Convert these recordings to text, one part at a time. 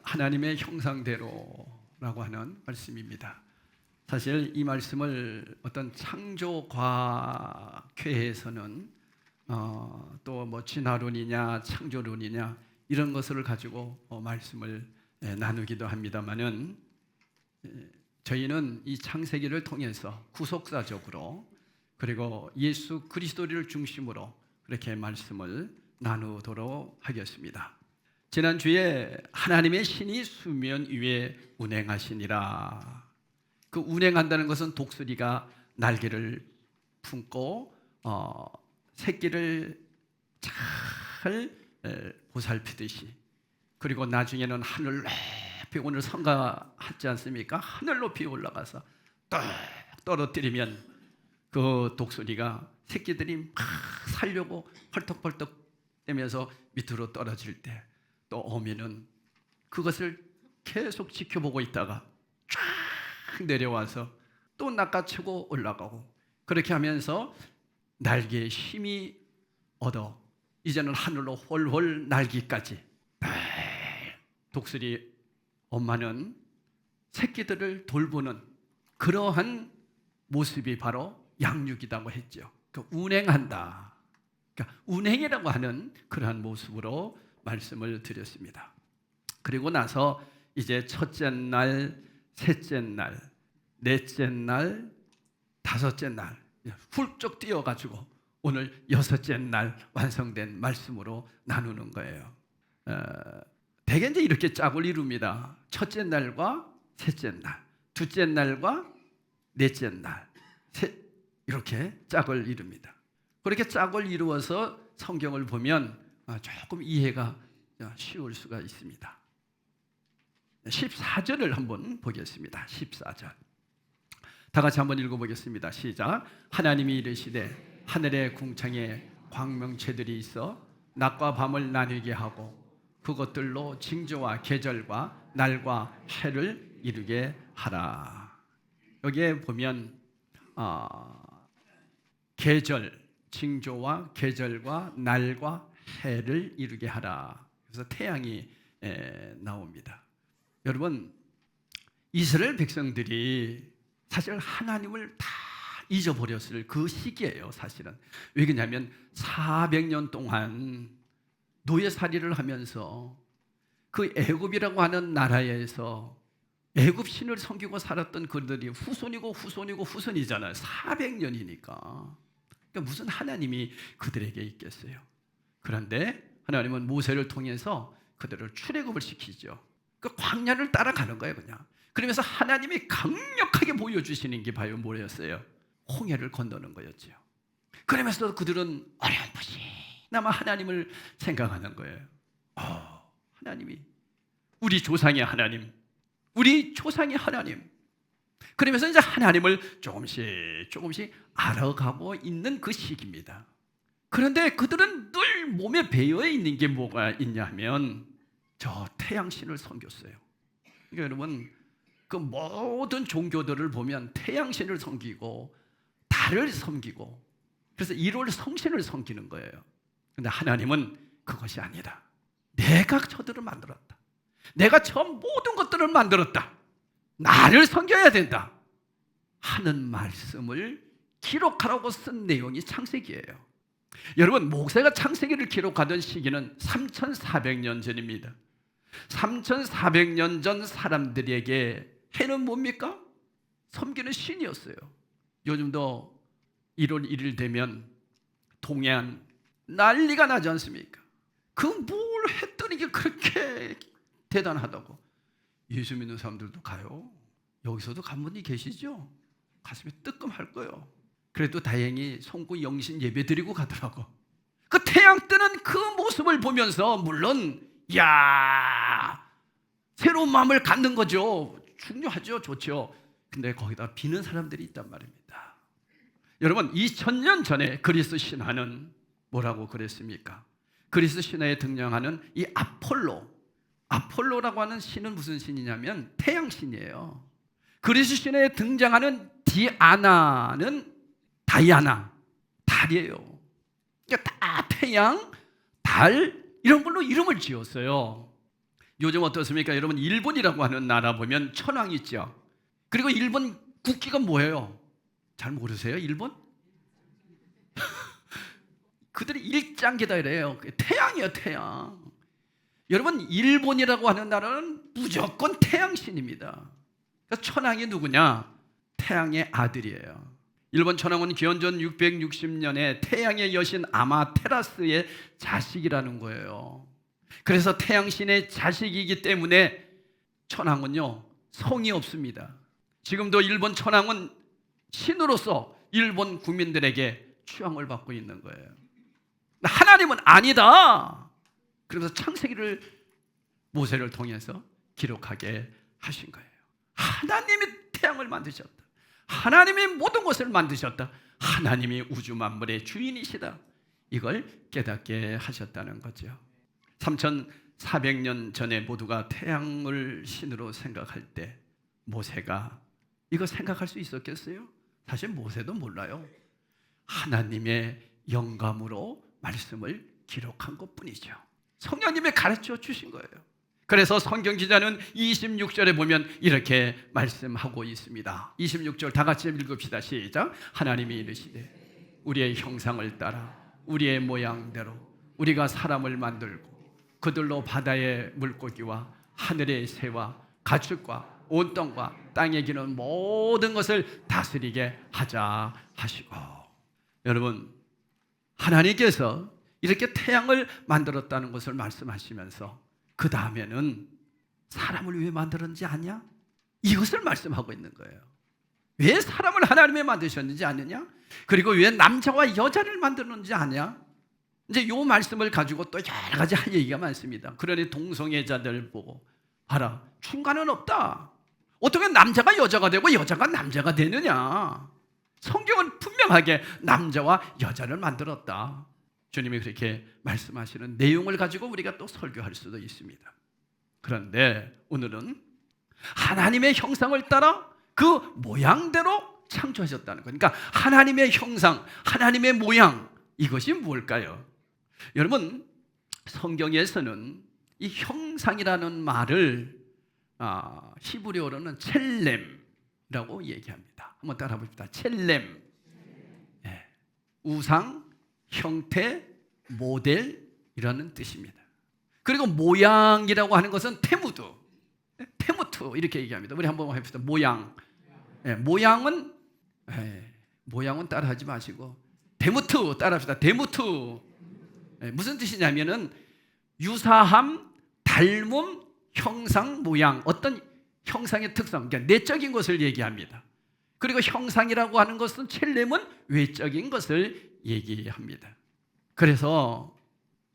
하나님의 형상대로라고 하는 말씀입니다. 사실 이 말씀을 어떤 창조과학회에서는 또 뭐 진화론이냐 창조론이냐 이런 것을 가지고 말씀을 나누기도 합니다만은 저희는 이 창세기를 통해서 구속사적으로 그리고 예수 그리스도를 중심으로 그렇게 말씀을 나누도록 하겠습니다. 지난주에 하나님의 신이 수면 위에 운행하시니라. 그 운행한다는 것은 독수리가 날개를 품고 새끼를 잘 보살피듯이, 그리고 나중에는 하늘 높이, 오늘 성가하지 않습니까? 하늘 높이 올라가서 딱 떨어뜨리면 그 독수리가 새끼들이 막 살려고 펄떡펄떡 뛰면서 밑으로 떨어질 때 또 오면은 그것을 계속 지켜보고 있다가 쫙 내려와서 또 낚아채고 올라가고, 그렇게 하면서 날개에 힘이 얻어 이제는 하늘로 훨훨 날기까지. 독수리 엄마는 새끼들을 돌보는 그러한 모습이 바로 양육이라고 했죠. 그러니까 운행한다. 그러니까 운행이라고 하는 그러한 모습으로 말씀을 드렸습니다. 그리고 나서 이제 첫째 날, 셋째 날, 넷째 날, 다섯째 날 훌쩍 뛰어가지고 오늘 여섯째 날 완성된 말씀으로 나누는 거예요. 대개 이제 이렇게 짝을 이룹니다. 첫째 날과 셋째 날, 둘째 날과 넷째 날, 이렇게 짝을 이룹니다. 그렇게 짝을 이루어서 성경을 보면 조금 이해가 쉬울 수가 있습니다. 14절을 한번 보겠습니다. 14절 다 같이 한번 읽어보겠습니다. 시작. 하나님이 이르시되 하늘의 궁창에 광명체들이 있어 낮과 밤을 나뉘게 하고 그것들로 징조와 계절과 날과 해를 이루게 하라. 여기에 보면 계절, 징조와 계절과 날과 해를 이루게 하라. 그래서 태양이 나옵니다. 여러분, 이스라엘 백성들이 사실 하나님을 다 잊어버렸을 그 시기예요. 사실은 왜 그러냐면 400년 동안 노예살이를 하면서 그 애굽이라고 하는 나라에서 애굽 신을 섬기고 살았던 그들이 후손이고 후손이고 후손이잖아요. 400년이니까. 그러니까 무슨 하나님이 그들에게 있겠어요. 그런데 하나님은 모세를 통해서 그들을 출애굽을 시키죠. 그 광야를 따라가는 거예요, 그냥. 그러면서 하나님이 강력하게 보여주시는 게 바로 뭐였어요? 홍해를 건너는 거였죠. 그러면서 그들은 어렴풋이나마 하나님을 생각하는 거예요. 하나님이 우리 조상의 하나님, 우리 조상의 하나님. 그러면서 이제 하나님을 조금씩 알아가고 있는 그 시기입니다. 그런데 그들은 늘 몸에 배어 있는 게 뭐가 있냐면 저 태양신을 섬겼어요. 그러니까 여러분, 그 모든 종교들을 보면 태양신을 섬기고 달을 섬기고 그래서 1월 성신을 섬기는 거예요. 그런데 하나님은 그것이 아니다. 내가 저들을 만들었다. 내가 저 모든 것들을 만들었다. 나를 섬겨야 된다 하는 말씀을 기록하라고 쓴 내용이 창세기예요. 여러분, 모세가 창세기를 기록하던 시기는 3400년 전입니다. 3400년 전 사람들에게 해는 뭡니까? 섬기는 신이었어요. 요즘도 1월 1일 되면 동해안 난리가 나지 않습니까? 그 뭘 했더니 이게 그렇게 대단하다고. 예수 믿는 사람들도 가요. 여기서도 간 분이 계시죠? 가슴이 뜨끔할 거예요. 그래도 다행히 송구 영신 예배 드리고 가더라고. 그 태양 뜨는 그 모습을 보면서 물론 새로운 마음을 갖는 거죠. 중요하죠. 좋죠. 근데 거기다 비는 사람들이 있단 말입니다. 여러분, 2000년 전에 그리스 신화는 뭐라고 그랬습니까? 그리스 신화에 등장하는 이 아폴로라고 하는 신은 무슨 신이냐면 태양신이에요. 그리스 신화에 등장하는 디아나는 다이아나, 달이에요. 그러니까 다 태양, 달 이런 걸로 이름을 지었어요. 요즘 어떻습니까? 여러분, 일본이라고 하는 나라 보면 천황 있죠. 그리고 일본 국기가 뭐예요? 잘 모르세요? 일본? 그들이 일장기다 이래요. 태양이에요, 태양. 여러분, 일본이라고 하는 나라는 무조건 태양신입니다. 그러니까 천황이 누구냐? 태양의 아들이에요. 일본 천황은 기원전 660년에 태양의 여신 아마테라스의 자식이라는 거예요. 그래서 태양신의 자식이기 때문에 천황은요, 성이 없습니다. 지금도 일본 천황은 신으로서 일본 국민들에게 추앙을 받고 있는 거예요. 하나님은 아니다. 그래서 창세기를 모세를 통해서 기록하게 하신 거예요. 하나님이 태양을 만드셨다. 하나님이 모든 것을 만드셨다. 하나님이 우주 만물의 주인이시다. 이걸 깨닫게 하셨다는 거죠. 3400년 전에 모두가 태양을 신으로 생각할 때 모세가 이거 생각할 수 있었겠어요? 사실 모세도 몰라요. 하나님의 영감으로 말씀을 기록한 것뿐이죠. 성령님이 가르쳐 주신 거예요. 그래서 성경 기자는 26절에 보면 이렇게 말씀하고 있습니다. 26절 다 같이 읽읍시다. 시작. 하나님이 이르시되 우리의 형상을 따라 우리의 모양대로 우리가 사람을 만들고 그들로 바다의 물고기와 하늘의 새와 가축과 온 땅과 땅에 기는 모든 것을 다스리게 하자 하시고, 여러분, 하나님께서 이렇게 태양을 만들었다는 것을 말씀하시면서 그 다음에는 사람을 왜 만들었는지 아냐? 이것을 말씀하고 있는 거예요. 왜 사람을 하나님이 만드셨는지 아느냐? 그리고 왜 남자와 여자를 만들었는지 아냐? 이제 이 말씀을 가지고 또 여러 가지 할 얘기가 많습니다. 그러니 동성애자들 보고 봐라, 중간은 없다. 어떻게 남자가 여자가 되고 여자가 남자가 되느냐? 성경은 분명하게 남자와 여자를 만들었다. 주님이 그렇게 말씀하시는 내용을 가지고 우리가 또 설교할 수도 있습니다. 그런데 오늘은 하나님의 형상을 따라 그 모양대로 창조하셨다는 거니까 하나님의 형상, 하나님의 모양, 이것이 뭘까요? 여러분, 성경에서는 이 형상이라는 말을 히브리어로는 첼렘이라고 얘기합니다. 한번 따라 봅시다. 첼렘. 네. 우상, 형태, 모델이라는 뜻입니다. 그리고 모양이라고 하는 것은 테무드, 테무트 이렇게 얘기합니다. 우리 한번 해봅시다. 모양. 네, 모양은 따라하지 마시고 데무트 따라합시다. 데무트. 네, 무슨 뜻이냐면은 유사함, 닮음, 형상, 모양, 어떤 형상의 특성, 그러니까 내적인 것을 얘기합니다. 그리고 형상이라고 하는 것은 첼렘은 외적인 것을 얘기합니다. 그래서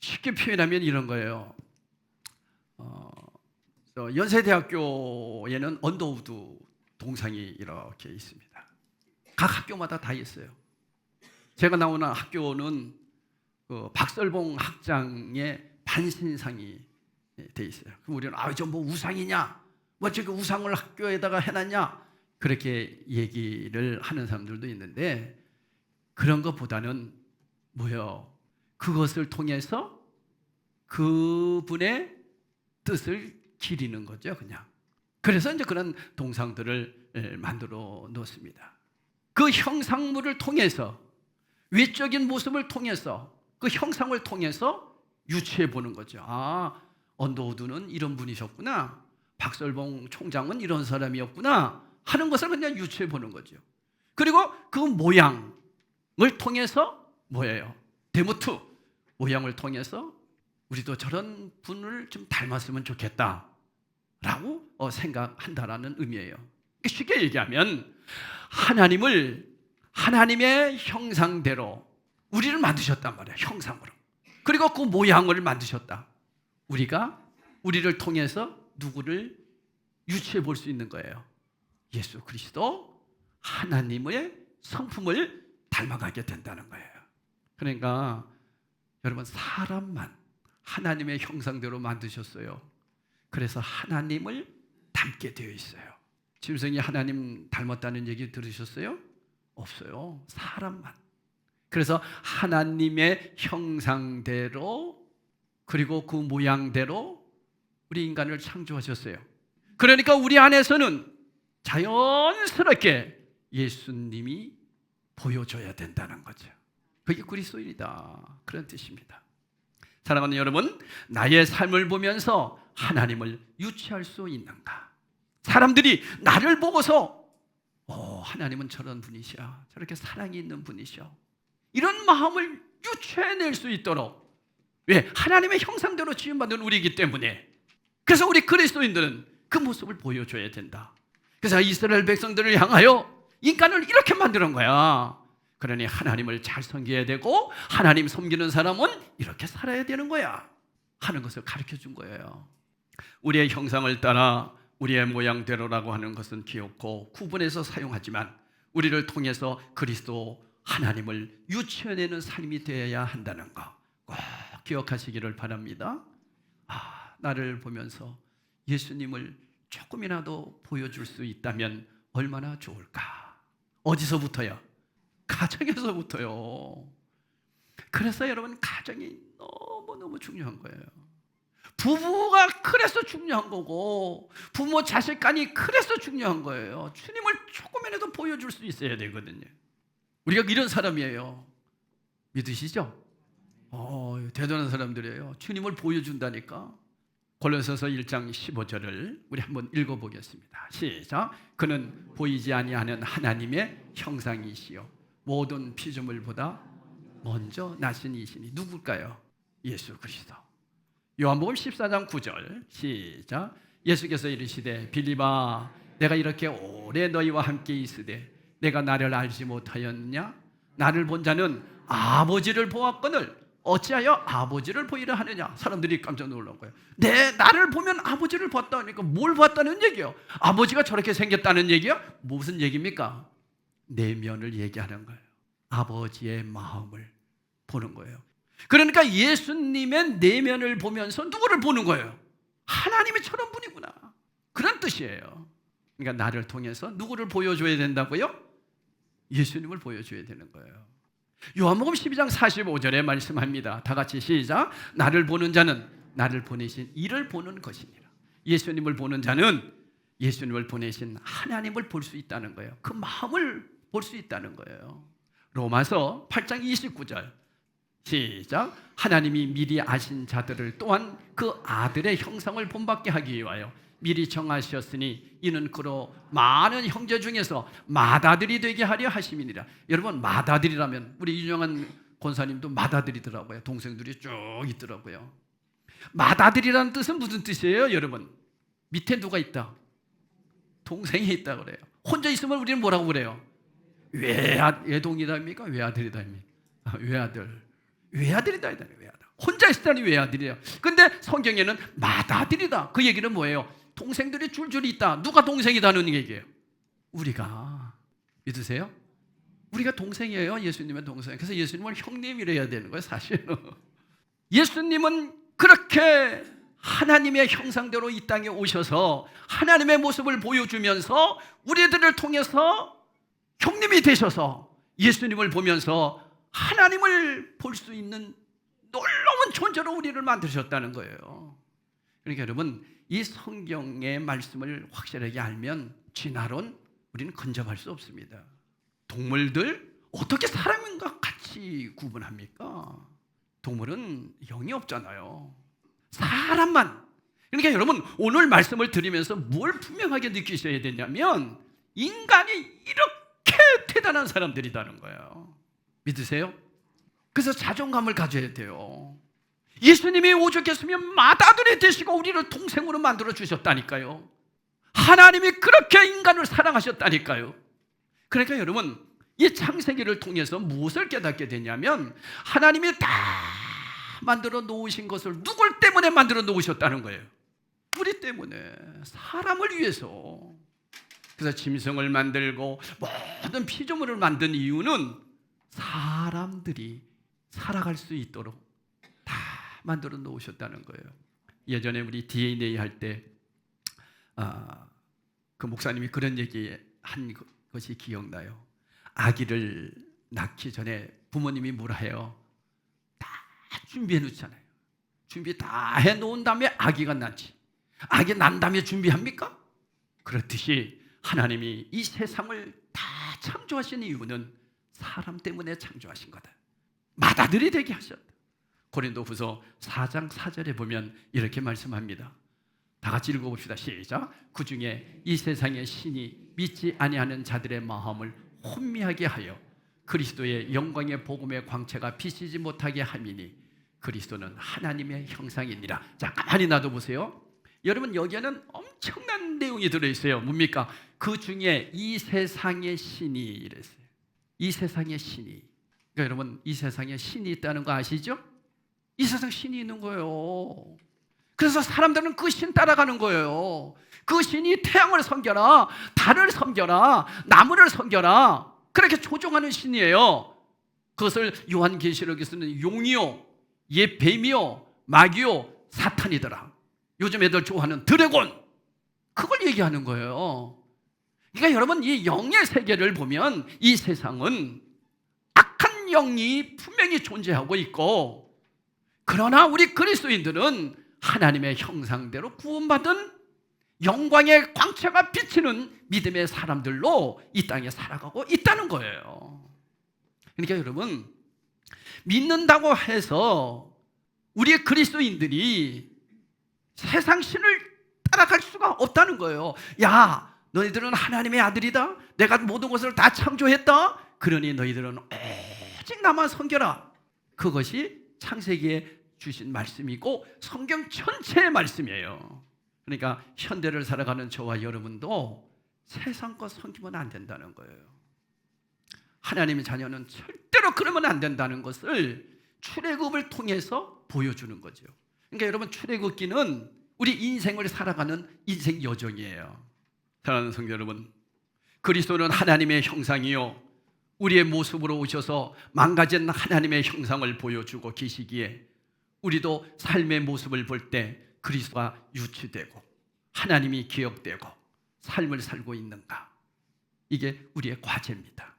쉽게 표현하면 이런 거예요. 연세대학교에는 언더우드 동상이 이렇게 있습니다. 각 학교마다 다 있어요. 제가 나오는 학교는 그 박설봉 학장의 반신상이 돼 있어요. 그럼 우리는 저 뭐 우상이냐? 뭐 저기 우상을 학교에다가 해놨냐? 그렇게 얘기를 하는 사람들도 있는데 그런 것보다는 뭐요? 그것을 통해서 그분의 뜻을 기리는 거죠, 그냥. 그래서 이제 그런 동상들을 만들어 놓습니다. 그 형상물을 통해서, 외적인 모습을 통해서, 그 형상을 통해서 유추해 보는 거죠. 언더우드는 이런 분이셨구나. 박설봉 총장은 이런 사람이었구나 하는 것을 그냥 유추해 보는 거죠. 그리고 그 모양을 통해서 뭐예요? 데모트, 모양을 통해서 우리도 저런 분을 좀 닮았으면 좋겠다라고 생각한다라는 의미예요. 쉽게 얘기하면 하나님을 하나님의 형상대로 우리를 만드셨단 말이에요. 형상으로. 그리고 그 모양을 만드셨다. 우리가 우리를 통해서 누구를 유추해 볼 수 있는 거예요. 예수 그리스도 하나님의 성품을 닮아가게 된다는 거예요. 그러니까 여러분, 사람만 하나님의 형상대로 만드셨어요. 그래서 하나님을 닮게 되어 있어요. 짐승이 하나님 닮았다는 얘기 들으셨어요? 없어요. 사람만. 그래서 하나님의 형상대로 그리고 그 모양대로 우리 인간을 창조하셨어요. 그러니까 우리 안에서는 자연스럽게 예수님이 보여줘야 된다는 거죠. 그게 그리스도인이다, 그런 뜻입니다. 사랑하는 여러분, 나의 삶을 보면서 하나님을 유치할 수 있는가? 사람들이 나를 보고서 하나님은 저런 분이시야, 저렇게 사랑이 있는 분이시야, 이런 마음을 유추해낼 수 있도록, 왜? 하나님의 형상대로 지음받은 우리이기 때문에. 그래서 우리 그리스도인들은 그 모습을 보여줘야 된다. 그래서 이스라엘 백성들을 향하여 인간을 이렇게 만드는 거야. 그러니 하나님을 잘 섬겨야 되고, 하나님 섬기는 사람은 이렇게 살아야 되는 거야 하는 것을 가르쳐 준 거예요. 우리의 형상을 따라 우리의 모양대로라고 하는 것은 귀엽고 구분해서 사용하지만, 우리를 통해서 그리스도 하나님을 유치해내는 삶이 되어야 한다는 거 꼭 기억하시기를 바랍니다. 나를 보면서 예수님을 조금이라도 보여줄 수 있다면 얼마나 좋을까? 어디서부터요? 가정에서부터요. 그래서 여러분, 가정이 너무너무 중요한 거예요. 부부가 그래서 중요한 거고, 부모 자식 간이 그래서 중요한 거예요. 주님을 조금이라도 보여줄 수 있어야 되거든요. 우리가 이런 사람이에요. 믿으시죠? 대단한 사람들이에요. 주님을 보여준다니까. 골로새서 1장 15절을 우리 한번 읽어보겠습니다. 시작. 그는 보이지 아니하는 하나님의 형상이시요 모든 피조물보다 먼저 나신 이시니. 누굴까요? 예수 그리스도. 요한복음 14장 9절 시작. 예수께서 이르시되 빌립아, 내가 이렇게 오래 너희와 함께 있으되 내가 나를 알지 못하였느냐? 나를 본 자는 아버지를 보았거늘 어찌하여 아버지를 보이려 하느냐? 사람들이 깜짝 놀란 거예요. 나를 보면 아버지를 봤다니까. 뭘 봤다는 얘기예요? 아버지가 저렇게 생겼다는 얘기야? 무슨 얘기입니까? 내면을 얘기하는 거예요. 아버지의 마음을 보는 거예요. 그러니까 예수님의 내면을 보면서 누구를 보는 거예요? 하나님이 저런 분이구나, 그런 뜻이에요. 그러니까 나를 통해서 누구를 보여줘야 된다고요? 예수님을 보여줘야 되는 거예요. 요한복음 12장 45절에 말씀합니다. 다 같이 시작. 나를 보는 자는 나를 보내신 이를 보는 것이니라. 예수님을 보는 자는 예수님을 보내신 하나님을 볼 수 있다는 거예요. 그 마음을 볼 수 있다는 거예요. 로마서 8장 29절 시작. 하나님이 미리 아신 자들을 또한 그 아들의 형상을 본받게 하기 위하여 미리 정하셨으니 이는 그로 많은 형제 중에서 맏아들이 되게 하려 하심이니라. 여러분, 맏아들이라면 우리 유명한 권사님도 맏아들이더라고요. 동생들이 쭉 있더라고요. 맏아들이라는 뜻은 무슨 뜻이에요? 여러분, 밑에 누가 있다? 동생이 있다 그래요. 혼자 있으면 우리는 뭐라고 그래요? 외동이다입니까? 외아들이다입니까? 외아들이다. 혼자 있을 때는 외아들이에요. 근데 성경에는 맏아들이다. 그 얘기는 뭐예요? 동생들이 줄줄이 있다. 누가 동생이다는 얘기예요? 우리가. 믿으세요? 우리가 동생이에요. 예수님의 동생. 그래서 예수님을 형님이래야 되는 거예요, 사실은. 예수님은 그렇게 하나님의 형상대로 이 땅에 오셔서 하나님의 모습을 보여주면서 우리들을 통해서 형님이 되셔서 예수님을 보면서 하나님을 볼 수 있는 놀라운 존재로 우리를 만드셨다는 거예요. 그러니까 여러분, 이 성경의 말씀을 확실하게 알면 진화론 우리는 근접할 수 없습니다. 동물들 어떻게 사람과 같이 구분합니까? 동물은 영이 없잖아요. 사람만. 그러니까 여러분, 오늘 말씀을 들으면서 뭘 분명하게 느끼셔야 되냐면 인간이 이렇게 대단한 사람들이라는 거예요. 믿으세요? 그래서 자존감을 가져야 돼요. 예수님이 오죽했으면 맏아들이 되시고 우리를 동생으로 만들어 주셨다니까요. 하나님이 그렇게 인간을 사랑하셨다니까요. 그러니까 여러분, 이 창세기를 통해서 무엇을 깨닫게 되냐면 하나님이 다 만들어 놓으신 것을 누굴 때문에 만들어 놓으셨다는 거예요? 우리 때문에, 사람을 위해서. 그래서 짐승을 만들고 모든 피조물을 만든 이유는 사람들이 살아갈 수 있도록 다 만들어 놓으셨다는 거예요. 예전에 우리 DNA 할 때 그 목사님이 그런 얘기한 것이 기억나요. 아기를 낳기 전에 부모님이 뭐라 해요? 다 준비해 놓잖아요. 준비 다 해놓은 다음에 아기가 낳지. 악이 난 다음에 준비합니까? 그렇듯이 하나님이 이 세상을 다 창조하신 이유는 사람 때문에 창조하신 거다. 맏아들이 되게 하셨다. 고린도후서 4장 4절에 보면 이렇게 말씀합니다. 다 같이 읽어봅시다. 시작. 그 중에 이 세상의 신이 믿지 아니하는 자들의 마음을 혼미하게 하여 그리스도의 영광의 복음의 광채가 비치지 못하게 함이니 그리스도는 하나님의 형상이니라. 자, 가만히 놔둬보세요. 여러분, 여기에는 엄청난 내용이 들어있어요. 뭡니까? 그 중에 이 세상의 신이 이랬어요. 이 세상의 신이. 그러니까 여러분, 이 세상에 신이 있다는 거 아시죠? 이 세상 신이 있는 거예요. 그래서 사람들은 그 신 따라가는 거예요. 그 신이 태양을 섬겨라, 달을 섬겨라, 나무를 섬겨라, 그렇게 조종하는 신이에요. 그것을 요한계시록에서는 용이요, 옛 뱀이요, 마귀요, 사탄이더라. 요즘 애들 좋아하는 드래곤, 그걸 얘기하는 거예요. 그러니까 여러분, 이 영의 세계를 보면 이 세상은 악한 영이 분명히 존재하고 있고, 그러나 우리 그리스도인들은 하나님의 형상대로 구원받은 영광의 광채가 비치는 믿음의 사람들로 이 땅에 살아가고 있다는 거예요. 그러니까 여러분, 믿는다고 해서 우리 그리스도인들이 세상 신을 따라갈 수가 없다는 거예요. 야, 너희들은 하나님의 아들이다. 내가 모든 것을 다 창조했다. 그러니 너희들은 오직 나만 섬겨라. 그것이 창세기에 주신 말씀이고 성경 전체의 말씀이에요. 그러니까 현대를 살아가는 저와 여러분도 세상 것 섬기면 안 된다는 거예요. 하나님의 자녀는 절대로 그러면 안 된다는 것을 출애굽을 통해서 보여주는 거죠. 그러니까 여러분, 출애굽기는 우리 인생을 살아가는 인생 여정이에요. 사랑하는 성도 여러분, 그리스도는 하나님의 형상이요, 우리의 모습으로 오셔서 망가진 하나님의 형상을 보여주고 계시기에 우리도 삶의 모습을 볼 때 그리스도가 유치되고 하나님이 기억되고 삶을 살고 있는가, 이게 우리의 과제입니다.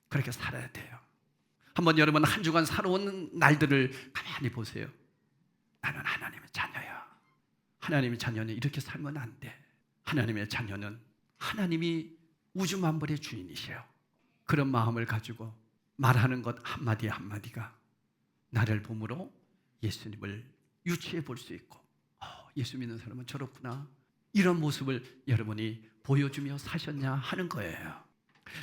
그렇게 살아야 돼요. 한번 여러분 한 주간 살아온 날들을 가만히 보세요. 나는 하나님의 자녀야. 하나님의 자녀는 이렇게 살면 안 돼. 하나님의 자녀는 하나님이 우주 만물의 주인이세요. 그런 마음을 가지고 말하는 것 한마디 한마디가 나를 보므로 예수님을 유치해 볼 수 있고, 예수 믿는 사람은 저렇구나, 이런 모습을 여러분이 보여주며 사셨냐 하는 거예요.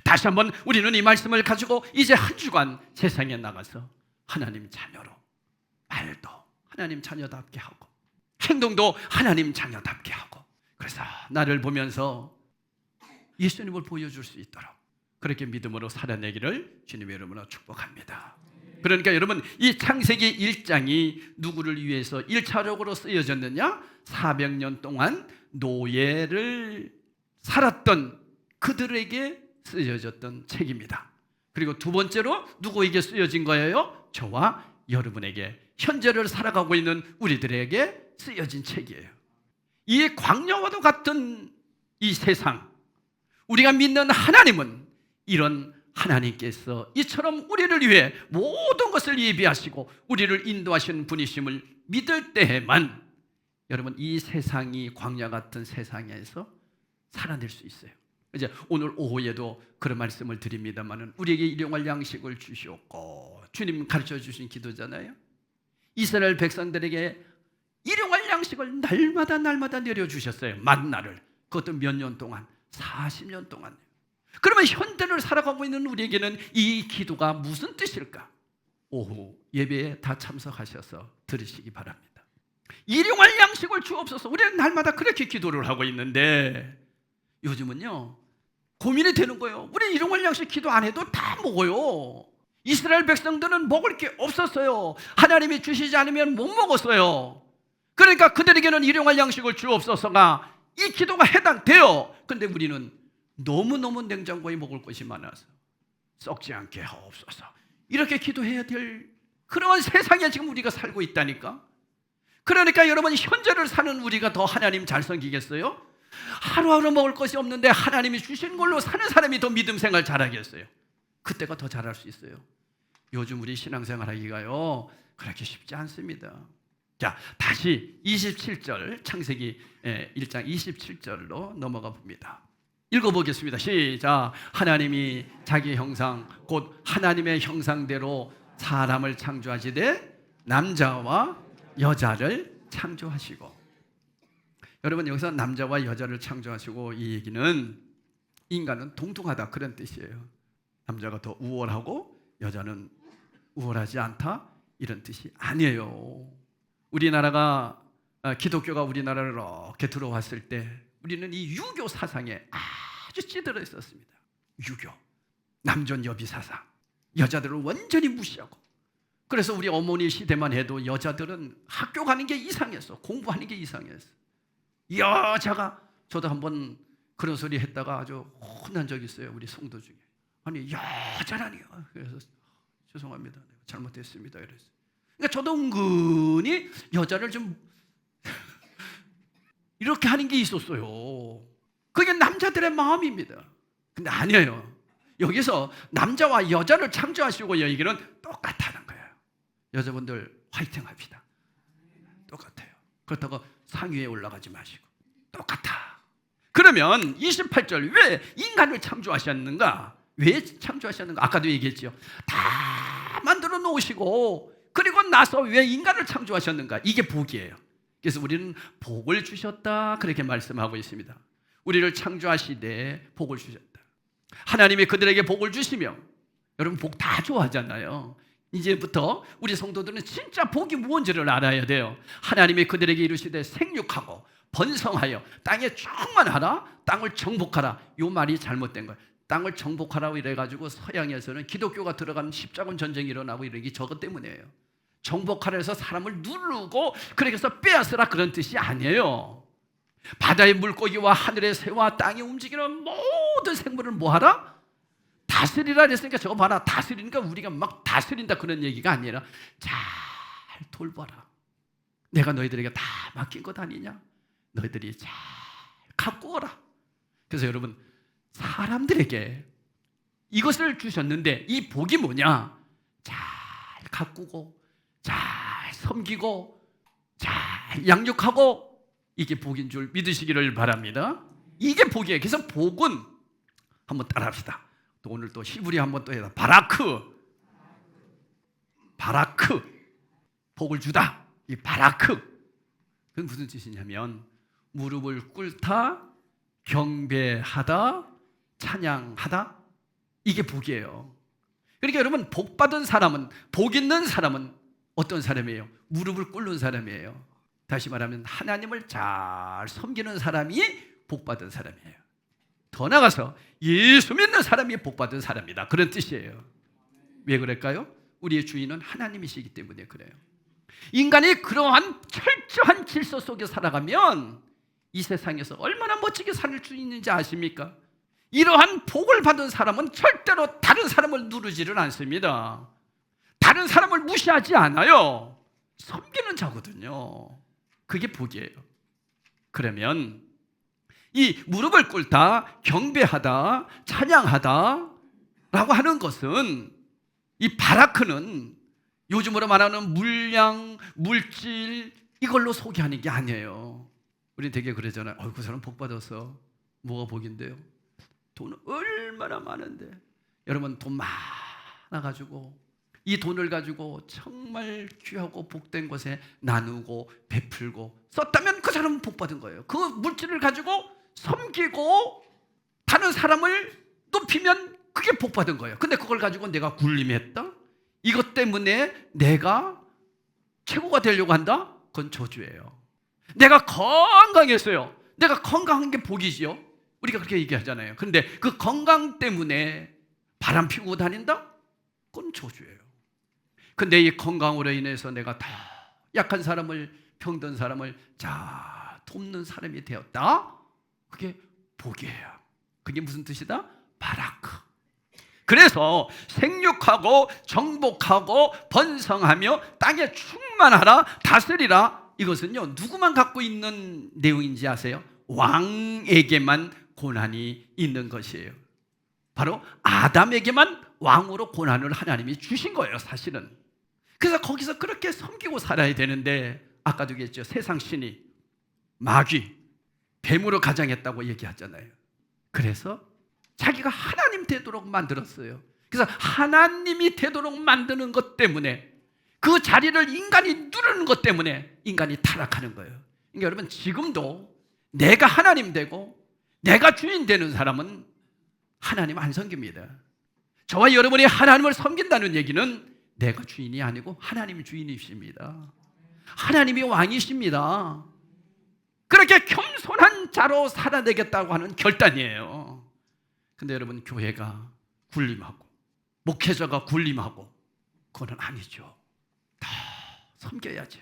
다시 한번 우리는 이 말씀을 가지고 이제 한 주간 세상에 나가서 하나님 자녀로 말도 하나님 자녀답게 하고 행동도 하나님 자녀답게 하고, 그래서 나를 보면서 예수님을 보여줄 수 있도록 그렇게 믿음으로 살아내기를 주님의 이름으로 축복합니다. 그러니까 여러분, 이 창세기 1장이 누구를 위해서 1차적으로 쓰여졌느냐? 400년 동안 노예를 살았던 그들에게 쓰여졌던 책입니다. 그리고 두 번째로 누구에게 쓰여진 거예요? 저와 여러분에게, 현재를 살아가고 있는 우리들에게 쓰여진 책이에요. 이 광야와도 같은 이 세상, 우리가 믿는 하나님은 이런 하나님께서 이처럼 우리를 위해 모든 것을 예비하시고 우리를 인도하시는 분이심을 믿을 때에만 여러분, 이 세상이 광야 같은 세상에서 살아낼 수 있어요. 이제 오늘 오후에도 그런 말씀을 드립니다만은 우리에게 일용할 양식을 주시옵고, 주님 가르쳐 주신 기도잖아요. 이스라엘 백성들에게 일용할 양식을 날마다 내려주셨어요. 만나를. 그것도 몇 년 동안, 40년 동안. 그러면 현대를 살아가고 있는 우리에게는 이 기도가 무슨 뜻일까? 오후 예배에 다 참석하셔서 들으시기 바랍니다. 일용할 양식을 주옵소서. 우리는 날마다 그렇게 기도를 하고 있는데 요즘은요 고민이 되는 거예요. 우리 일용할 양식 기도 안 해도 다 먹어요. 이스라엘 백성들은 먹을 게 없었어요. 하나님이 주시지 않으면 못 먹었어요. 그러니까 그들에게는 일용할 양식을 주옵소서가 이 기도가 해당돼요. 그런데 우리는 너무너무 냉장고에 먹을 것이 많아서 썩지 않게 하옵소서, 이렇게 기도해야 될 그런 세상에 지금 우리가 살고 있다니까. 그러니까 여러분, 현재를 사는 우리가 더 하나님 잘 섬기겠어요? 하루하루 먹을 것이 없는데 하나님이 주신 걸로 사는 사람이 더 믿음 생활 잘하겠어요? 그때가 더 잘할 수 있어요. 요즘 우리 신앙생활 하기가요 그렇게 쉽지 않습니다. 자, 다시 27절 창세기 1장 27절로 넘어가 봅니다. 읽어보겠습니다. 시작. 하나님이 자기 형상 곧 하나님의 형상대로 사람을 창조하시되 남자와 여자를 창조하시고. 여러분, 여기서 남자와 여자를 창조하시고, 이 얘기는 인간은 동등하다 그런 뜻이에요. 남자가 더 우월하고 여자는 우월하지 않다 이런 뜻이 아니에요. 우리나라가 기독교가 우리나라를 이렇게 들어왔을 때 우리는 이 유교 사상에 아주 찌들어 있었습니다. 유교, 남존 여비 사상, 여자들을 완전히 무시하고. 그래서 우리 어머니 시대만 해도 여자들은 학교 가는 게 이상했어. 공부하는 게 이상했어. 여자가, 저도 한번 그런 소리 했다가 아주 혼난 적이 있어요. 우리 성도 중에. 아니, 여자라니요. 그래서 죄송합니다, 내가 잘못했습니다 이랬어요. 그러니까 저도 은근히 여자를 좀 이렇게 하는 게 있었어요. 그게 남자들의 마음입니다. 근데 아니에요. 여기서 남자와 여자를 창조하시고 여기는 똑같다는 거예요. 여자분들 화이팅 합시다. 똑같아요. 그렇다고 상위에 올라가지 마시고 똑같아. 그러면 28절, 왜 인간을 창조하셨는가? 왜 창조하셨는가? 아까도 얘기했죠. 다 만들어 놓으시고 그리고 나서 왜 인간을 창조하셨는가? 이게 복이에요. 그래서 우리는 복을 주셨다 그렇게 말씀하고 있습니다. 우리를 창조하시되 복을 주셨다. 하나님이 그들에게 복을 주시며, 여러분 복 다 좋아하잖아요. 이제부터 우리 성도들은 진짜 복이 무언지를 알아야 돼요. 하나님이 그들에게 이르시되 생육하고 번성하여 땅에 충만하라, 땅을 정복하라. 이 말이 잘못된 거예요. 땅을 정복하라고 이래가지고 서양에서는 기독교가 들어가면 십자군 전쟁이 일어나고 이런 게 저것 때문이에요. 정복하라 해서 사람을 누르고 그래서 빼앗으라 그런 뜻이 아니에요. 바다의 물고기와 하늘의 새와 땅에 움직이는 모든 생물을 뭐하라? 다스리라 그랬으니까 저거 봐라. 다스리니까 우리가 막 다스린다 그런 얘기가 아니라 잘 돌봐라. 내가 너희들에게 다 맡긴 것 아니냐? 너희들이 잘 가꾸어라. 그래서 여러분, 사람들에게 이것을 주셨는데 이 복이 뭐냐? 잘 가꾸고 잘 섬기고 잘 양육하고, 이게 복인 줄 믿으시기를 바랍니다. 이게 복이에요. 그래서 복은 한번 따라합시다. 또 오늘 또 히브리 한번 또 해라. 바라크. 복을 주다. 이 바라크. 그건 무슨 뜻이냐면 무릎을 꿇다, 경배하다, 찬양하다. 이게 복이에요. 그러니까 여러분, 복 받은 사람은, 복 있는 사람은 어떤 사람이에요? 무릎을 꿇는 사람이에요. 다시 말하면 하나님을 잘 섬기는 사람이 복 받은 사람이에요. 더 나아가서 예수 믿는 사람이 복 받은 사람이다 그런 뜻이에요. 왜 그럴까요? 우리의 주인은 하나님이시기 때문에 그래요. 인간이 그러한 철저한 질서 속에 살아가면 이 세상에서 얼마나 멋지게 살 수 있는지 아십니까? 이러한 복을 받은 사람은 절대로 다른 사람을 누르지를 않습니다. 다른 사람을 무시하지 않아요. 섬기는 자거든요. 그게 복이에요. 그러면 이 무릎을 꿇다, 경배하다, 찬양하다 라고 하는 것은, 이 바라크는 요즘으로 말하는 물량, 물질, 이걸로 소개하는 게 아니에요. 우리 되게 그러잖아요. 그 사람 복 받았어. 뭐가 복인데요? 돈 얼마나 많은데. 여러분, 돈 많아가지고 이 돈을 가지고 정말 귀하고 복된 곳에 나누고 베풀고 썼다면 그 사람은 복 받은 거예요. 그 물질을 가지고 섬기고 다른 사람을 높이면 그게 복 받은 거예요. 근데 그걸 가지고 내가 굴림했다? 이것 때문에 내가 최고가 되려고 한다? 그건 저주예요. 내가 건강했어요. 내가 건강한 게 복이지요. 우리가 그렇게 얘기하잖아요. 그런데 그 건강 때문에 바람 피우고 다닌다? 그건 저주예요. 근데 이 건강으로 인해서 내가 더 약한 사람을, 병든 사람을 잘 돕는 사람이 되었다? 그게 복이에요. 그게 무슨 뜻이다? 바라크. 그래서 생육하고 정복하고 번성하며 땅에 충만하라, 다스리라. 이것은요, 누구만 갖고 있는 내용인지 아세요? 왕에게만 고난이 있는 것이에요. 바로 아담에게만 왕으로 고난을 하나님이 주신 거예요, 사실은. 그래서 거기서 그렇게 섬기고 살아야 되는데 아까도 얘기했죠. 세상 신이 마귀, 뱀으로 가장했다고 얘기하잖아요. 그래서 자기가 하나님 되도록 만들었어요. 그래서 하나님이 되도록 만드는 것 때문에, 그 자리를 인간이 누르는 것 때문에 인간이 타락하는 거예요. 그러니까 여러분, 지금도 내가 하나님 되고 내가 주인 되는 사람은 하나님 안 섬깁니다. 저와 여러분이 하나님을 섬긴다는 얘기는 내가 주인이 아니고 하나님이 주인이십니다. 하나님이 왕이십니다. 그렇게 겸손한 자로 살아내겠다고 하는 결단이에요. 근데 여러분, 교회가 군림하고 목회자가 군림하고 그건 아니죠. 다 섬겨야죠.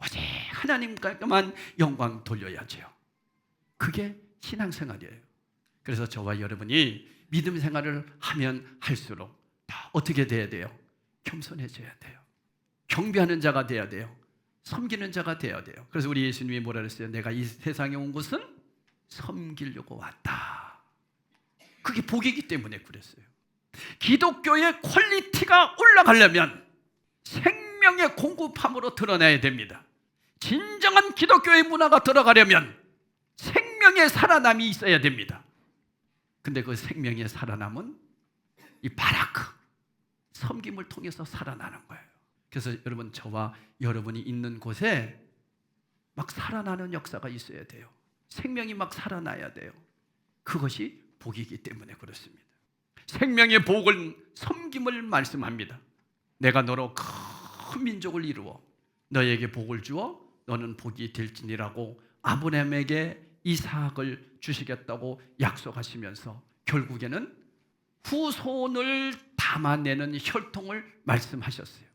오직 하나님께만 영광 돌려야죠. 그게 신앙생활이에요. 그래서 저와 여러분이 믿음 생활을 하면 할수록 다 어떻게 돼야 돼요? 겸손해져야 돼요. 경배하는 자가 돼야 돼요. 섬기는 자가 돼야 돼요. 그래서 우리 예수님이 뭐라 그랬어요? 내가 이 세상에 온 것은 섬기려고 왔다. 그게 복이기 때문에 그랬어요. 기독교의 퀄리티가 올라가려면 생명의 공급함으로 드러나야 됩니다. 진정한 기독교의 문화가 들어가려면 생명의 살아남이 있어야 됩니다. 근데 그 생명의 살아남은 이 바라크, 섬김을 통해서 살아나는 거예요. 그래서 여러분, 저와 여러분이 있는 곳에 막 살아나는 역사가 있어야 돼요. 생명이 막 살아나야 돼요. 그것이 복이기 때문에 그렇습니다. 생명의 복은 섬김을 말씀합니다. 내가 너로 큰 민족을 이루어 너에게 복을 주어 너는 복이 될지니라고 아브라함에게 이삭을 주시겠다고 약속하시면서 결국에는 후손을 담아내는 혈통을 말씀하셨어요.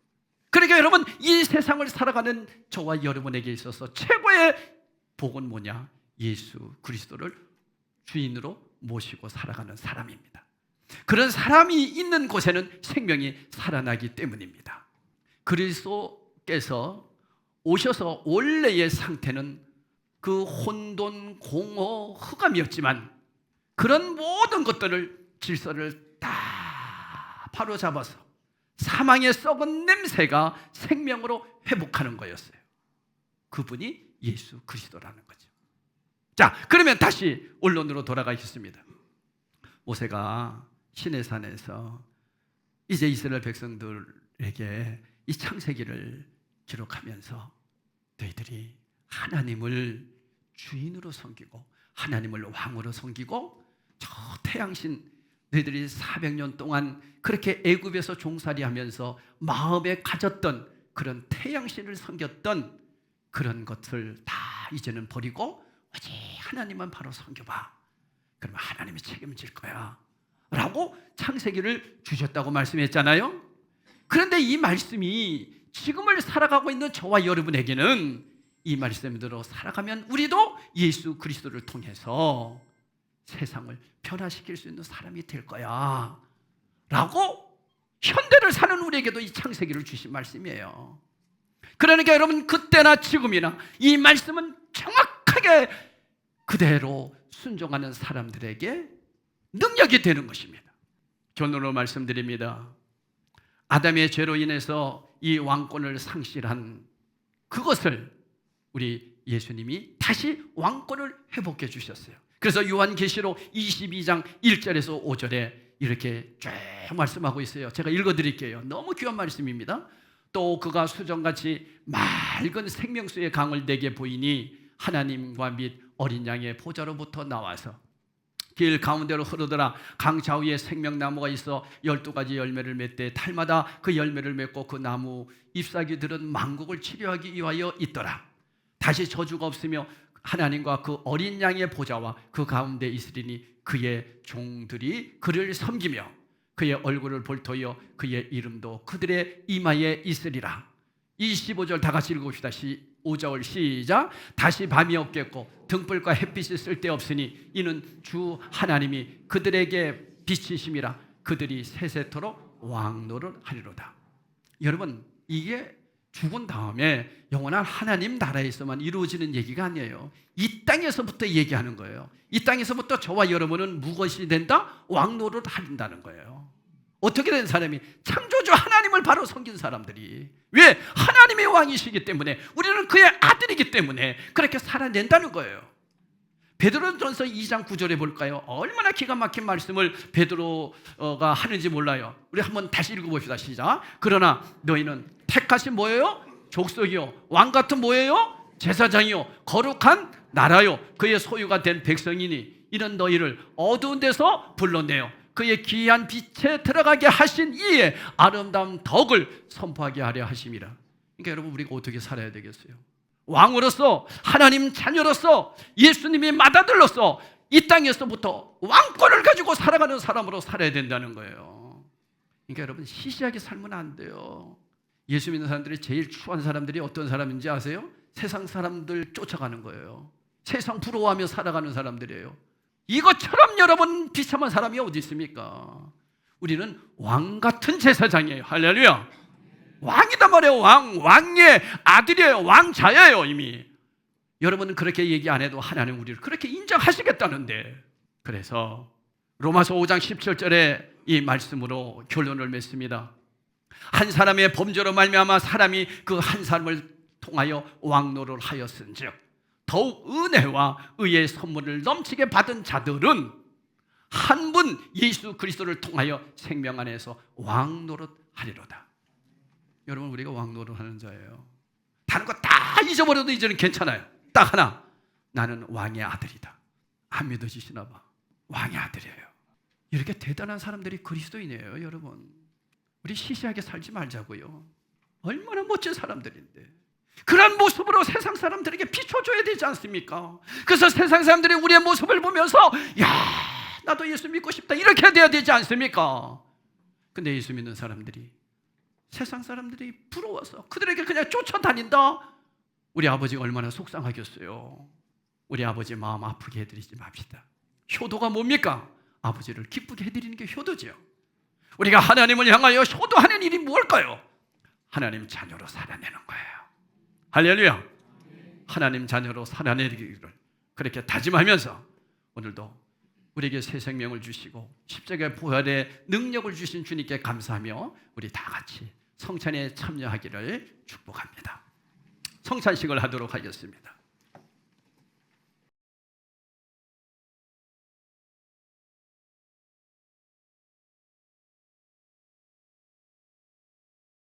그러니까 여러분, 이 세상을 살아가는 저와 여러분에게 있어서 최고의 복은 뭐냐? 예수 그리스도를 주인으로 모시고 살아가는 사람입니다. 그런 사람이 있는 곳에는 생명이 살아나기 때문입니다. 그리스도께서 오셔서 원래의 상태는 그 혼돈, 공허, 흑암이었지만 그런 모든 것들을, 질서를 다 바로잡아서 사망의 썩은 냄새가 생명으로 회복하는 거였어요. 그분이 예수 그리스도라는 거죠. 자, 그러면 다시 원론으로 돌아가겠습니다. 모세가 시내산에서 이제 이스라엘 백성들에게 이 창세기를 기록하면서 너희들이 하나님을 주인으로 섬기고 하나님을 왕으로 섬기고 저 태양신, 너희들이 400년 동안 그렇게 애굽에서 종살이하면서 마음에 가졌던 그런 태양신을 섬겼던 그런 것을 다 이제는 버리고 오직 하나님만 바로 섬겨봐. 그러면 하나님이 책임질 거야 라고 창세기를 주셨다고 말씀했잖아요. 그런데 이 말씀이 지금을 살아가고 있는 저와 여러분에게는 이 말씀대로 살아가면 우리도 예수 그리스도를 통해서 세상을 변화시킬 수 있는 사람이 될 거야 라고 현대를 사는 우리에게도 이 창세기를 주신 말씀이에요. 그러니까 여러분, 그때나 지금이나 이 말씀은 정확하게 그대로 순종하는 사람들에게 능력이 되는 것입니다. 결론으로 말씀드립니다. 아담의 죄로 인해서 이 왕권을 상실한 그것을 우리 예수님이 다시 왕권을 회복해 주셨어요. 그래서 요한계시록 22장 1절에서 5절에 이렇게 쭉 말씀하고 있어요. 제가 읽어드릴게요. 너무 귀한 말씀입니다. 또 그가 수정같이 맑은 생명수의 강을 내게 보이니 하나님과 및 어린 양의 보좌로부터 나와서 길 가운데로 흐르더라. 강 좌우에 생명나무가 있어 12가지 열매를 맺되 달마다 그 열매를 맺고 그 나무 잎사귀들은 만국을 치료하기 위하여 있더라. 다시 저주가 없으며 하나님과 그 어린 양의 보좌와 그 가운데 있으리니 그의 종들이 그를 섬기며 그의 얼굴을 볼터여 그의 이름도 그들의 이마에 있으리라. 25절 다 같이 읽읍시다. 5절 시작. 다시 밤이 없겠고 등불과 햇빛이 쓸데없으니 이는 주 하나님이 그들에게 빛이심이라. 그들이 세세토록 왕노를 하리로다. 여러분, 이게 죽은 다음에 영원한 하나님 나라에서만 이루어지는 얘기가 아니에요. 이 땅에서부터 얘기하는 거예요. 이 땅에서부터 저와 여러분은 무엇이 된다? 왕노를 한다는 거예요. 어떻게 된 사람이? 창조주 하나님을 바로 섬긴 사람들이. 왜? 하나님의 왕이시기 때문에, 우리는 그의 아들이기 때문에 그렇게 살아낸다는 거예요. 베드로전서 2장 9절에 볼까요? 얼마나 기가 막힌 말씀을 베드로가 하는지 몰라요. 우리 한번 다시 읽어봅시다. 시작. 그러나 너희는 택하신 뭐예요? 족속이요, 왕같은 뭐예요? 제사장이요, 거룩한 나라요, 그의 소유가 된 백성이니 이런 너희를 어두운 데서 불러내요 그의 귀한 빛에 들어가게 하신 이의 아름다운 덕을 선포하게 하려 하심이라. 그러니까 여러분, 우리가 어떻게 살아야 되겠어요? 왕으로서, 하나님 자녀로서, 예수님의 맏아들로서 이 땅에서부터 왕권을 가지고 살아가는 사람으로 살아야 된다는 거예요. 그러니까 여러분, 시시하게 살면 안 돼요. 예수 믿는 사람들이 제일 추한 사람들이 어떤 사람인지 아세요? 세상 사람들 쫓아가는 거예요. 세상 부러워하며 살아가는 사람들이에요. 이것처럼 여러분 비참한 사람이 어디 있습니까? 우리는 왕 같은 제사장이에요. 할렐루야. 왕이단 말이에요. 왕의 아들이에요. 왕자예요. 이미. 여러분은 그렇게 얘기 안 해도 하나님 우리를 그렇게 인정하시겠다는데. 그래서 로마서 5장 17절에 이 말씀으로 결론을 맺습니다. 한 사람의 범죄로 말미암아 사람이 그 한 사람을 통하여 왕노를 하였은즉 더욱 은혜와 의의 선물을 넘치게 받은 자들은 한 분 예수 그리스도를 통하여 생명 안에서 왕노릇 하리로다. 여러분, 우리가 왕노릇 하는 자예요. 다른 거 다 잊어버려도 이제는 괜찮아요. 딱 하나, 나는 왕의 아들이다. 안 믿어지시나 봐. 왕의 아들이에요. 이렇게 대단한 사람들이 그리스도인이에요. 여러분, 우리 시시하게 살지 말자고요. 얼마나 멋진 사람들인데. 그런 모습으로 세상 사람들에게 비춰줘야 되지 않습니까? 그래서 세상 사람들이 우리의 모습을 보면서 야, 나도 예수 믿고 싶다, 이렇게 돼야 되지 않습니까? 근데 예수 믿는 사람들이, 세상 사람들이 부러워서 그들에게 그냥 쫓아다닌다? 우리 아버지가 얼마나 속상하겠어요. 우리 아버지 마음 아프게 해드리지 맙시다. 효도가 뭡니까? 아버지를 기쁘게 해드리는 게 효도죠. 우리가 하나님을 향하여 효도하는 일이 뭘까요? 하나님 자녀로 살아내는 거예요. 할렐루야. 하나님 자녀로 살아내기를 그렇게 다짐하면서 오늘도 우리에게 새 생명을 주시고 십자가의 부활의 능력을 주신 주님께 감사하며 우리 다 같이 성찬에 참여하기를 축복합니다. 성찬식을 하도록 하겠습니다.